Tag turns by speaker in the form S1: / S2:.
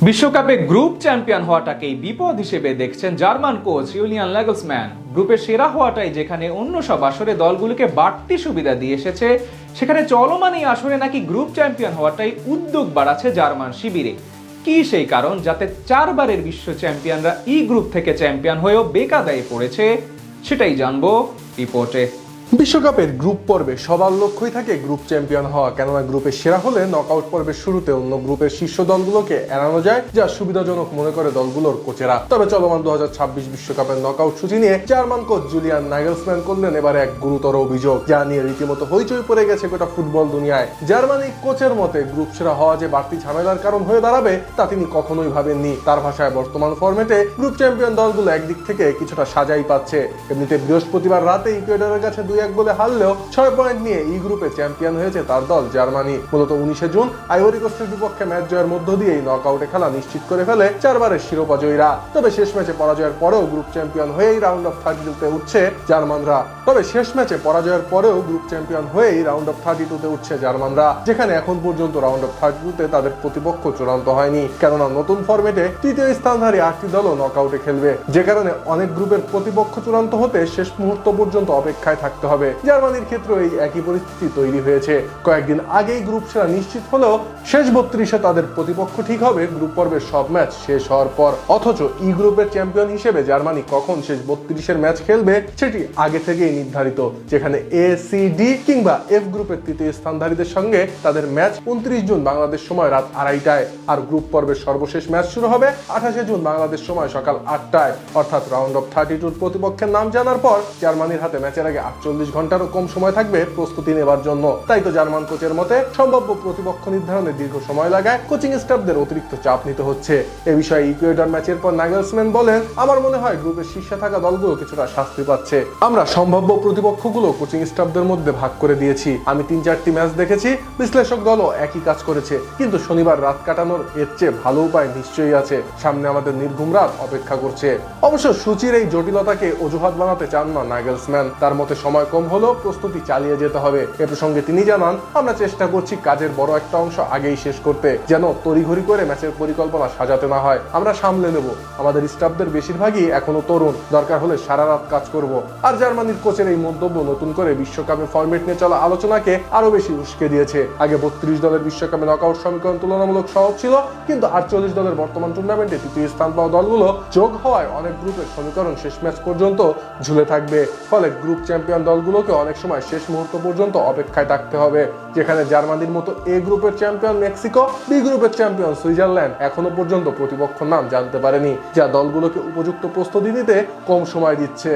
S1: বিশ্বকাপে group champion হওয়াটাকেই বিপদ হিসেবে দেখছেন জার্মান কোচ ইউলিয়ান নাগলসম্যান। গ্রুপে সেরা হওয়াটাই যেখানে অন্য সব আসরে দলগুলোকে বাড়তি সুবিধা দিয়ে এসেছে, সেখানে চলমান এই আসরে নাকি গ্রুপ চ্যাম্পিয়ন হওয়াটাই উদ্যোগ বাড়াচ্ছে জার্মান শিবিরে। কি সেই কারণ যাতে চারবারের বিশ্ব চ্যাম্পিয়নরা ই গ্রুপ থেকে চ্যাম্পিয়ন হয়েও বেকায়দায় পড়েছে, সেটাই জানবো রিপোর্টে।
S2: বিশ্বকাপের গ্রুপ পর্বে সবার লক্ষ্যই থাকে গ্রুপে চ্যাম্পিয়ন হওয়া, কেননা গ্রুপে সেরা হলে নকআউট পর্বের শুরুতে অন্য গ্রুপের শীর্ষ দলগুলোকে এড়ানো যায়, যা সুবিধাজনক মনে করে দলগুলোর কোচেরা। তবে চলমান 2026 বিশ্বকাপের নকআউট সূচি নিয়ে জার্মান কোচ জুলিয়ান নাগলসম্যান করলেন এবারে এক গুরুতর অভিযোগ, যা নিয়ে রীতিমতো হইচই পড়ে গেছে গোটা ফুটবল দুনিয়ায়। জার্মানি কোচের মতে গ্রুপ সেরা হওয়া যে বাড়তি ঝামেলার কারণ হয়ে দাঁড়াবে তা তিনি কখনোই ভাবেননি। তার ভাষায়, বর্তমান ফরম্যাটে গ্রুপ চ্যাম্পিয়ন দলগুলো একদিক থেকে কিছুটা সাজাই পাচ্ছে। এমনিতে বৃহস্পতিবার রাতে ইকুয়েডরের কাছে 2-1 গোলে হারলেও 6 পয়েন্ট নিয়ে ই গ্রুপে চ্যাম্পিয়ন হয়েছে তার দল জার্মানি। মূলত 19 জুন আইভরি কোস্টের বিপক্ষে ম্যাচ জয়ের মধ্য দিয়েই নকআউটে খেলা নিশ্চিত করে ফেলে চারবারের শিরোপা জয়ীরা। তবে শেষ ম্যাচে পরাজয়ের পরেও গ্রুপ চ্যাম্পিয়ন হয়েই রাউন্ড অফ 32-তে উঠছে জার্মানরা। যেখানে এখন পর্যন্ত রাউন্ড অফ 32-তে তাদের প্রতিপক্ষ চূড়ান্ত হয়নি, কেননা নতুন ফরম্যাটে তৃতীয় স্থানধারী 8টি দলও নকআউটে খেলবে, যে কারণে অনেক গ্রুপের প্রতিপক্ষ চূড়ান্ত হতে শেষ মুহূর্ত পর্যন্ত অপেক্ষায় থাকতে হবে। জার্মানির ক্ষেত্রে এই একই পরিস্থিতি তৈরি হয়েছে। কয়েকদিন আগেই গ্রুপ সেরা নিশ্চিত হলেও শেষ 32-এ তাদের প্রতিপক্ষ ঠিক হবে গ্রুপ পর্বের সব ম্যাচ শেষ হওয়ার পর। অথচ ই গ্রুপের চ্যাম্পিয়ন হিসেবে জার্মানি কখন শেষ 32-এর ম্যাচ খেলবে সেটি আগে থেকেই নির্ধারিত, যেখানে এ, সি, ডি কিংবা এফ গ্রুপের তৃতীয় স্থানধারীদের সঙ্গে তাদের ম্যাচ 29 জুন বাংলাদেশ সময় রাত 2:30টায়, আর গ্রুপ পর্বের সর্বশেষ ম্যাচ শুরু হবে 28 জুন বাংলাদেশ সময় সকাল 8টায়। অর্থাৎ রাউন্ড অফ 32-র প্রতিপক্ষের নাম জানার পর জার্মানির হাতে ম্যাচের আগে 48 ঘন্টারও কম সময় থাকবে প্রস্তুতি নেবার জন্য। তাই তো জার্মান কোচের মতে সম্ভাব্য প্রতিপক্ষ নির্ধারণে দীর্ঘ সময় লাগায় কোচিং স্টাফদের অতিরিক্ত চাপ নিতে হচ্ছে। এ বিষয়ে ইকুয়েডর ম্যাচের পর নাগলসম্যান বলেন, আমার মনে হয় গ্রুপের শীর্ষে থাকা দলগুলো কিছুটা শাস্তি পাচ্ছে। আমরা সম্ভাব্য প্রতিপক্ষগুলো কোচিং স্টাফদের মধ্যে ভাগ করে দিয়েছি। আমি 3-4টি ম্যাচ দেখেছি, বিশ্লেষক দলও একই কাজ করেছে, কিন্তু শনিবার রাত কাটানোর এর চেয়ে ভালো উপায় নিশ্চয়ই আছে। সামনে আমাদের নির্ঘুম রাত অপেক্ষা করছে। অবশ্য সূচির এই জটিলতাকে অজুহাত বানাতে চান না নাগলসম্যান। তার মতে সময় কম হলেও প্রস্তুতি চালিয়ে যেতে হবে। এ প্রসঙ্গে তিনি জানান, আমরা চেষ্টা করছি কাজের বড় একটা অংশ আগেই শেষ করতে, যেন তড়িঘড়ি করে ম্যাচের পরিকল্পনা সাজাতে না হয়। আমরা সামলে নেব। আমাদের স্টাফদের বেশিরভাগই এখনো তরুণ, দরকার হলে সারা রাত কাজ করব। আর জার্মানির কোচের এই মন্তব্য নতুন করে বিশ্বকাপে ফরম্যাট নিয়ে চলা আলোচনাকে আরো বেশি উস্কে দিয়েছে। আগে 32 দলের বিশ্বকাপে নকআউট সমীকরণ তুলনামূলক সহজ ছিল, কিন্তু 48 দলের বর্তমান টুর্নামেন্টে তৃতীয় স্থান পাওয়া দলগুলো যোগ হওয়ায় অনেক গ্রুপের সমীকরণ শেষ ম্যাচ পর্যন্ত ঝুলে থাকবে। ফলে গ্রুপ চ্যাম্পিয়ন দলগুলোকে অনেক সময় শেষ মুহূর্ত পর্যন্ত অপেক্ষায় থাকতে হবে, যেখানে জার্মানির মতো এ গ্রুপের চ্যাম্পিয়ন মেক্সিকো, বি গ্রুপের চ্যাম্পিয়ন সুইজারল্যান্ড এখনো পর্যন্ত প্রতিপক্ষ নাম জানতে পারেনি, যা দলগুলোকে উপযুক্ত প্রস্তুতি নিতে কম সময় দিচ্ছে।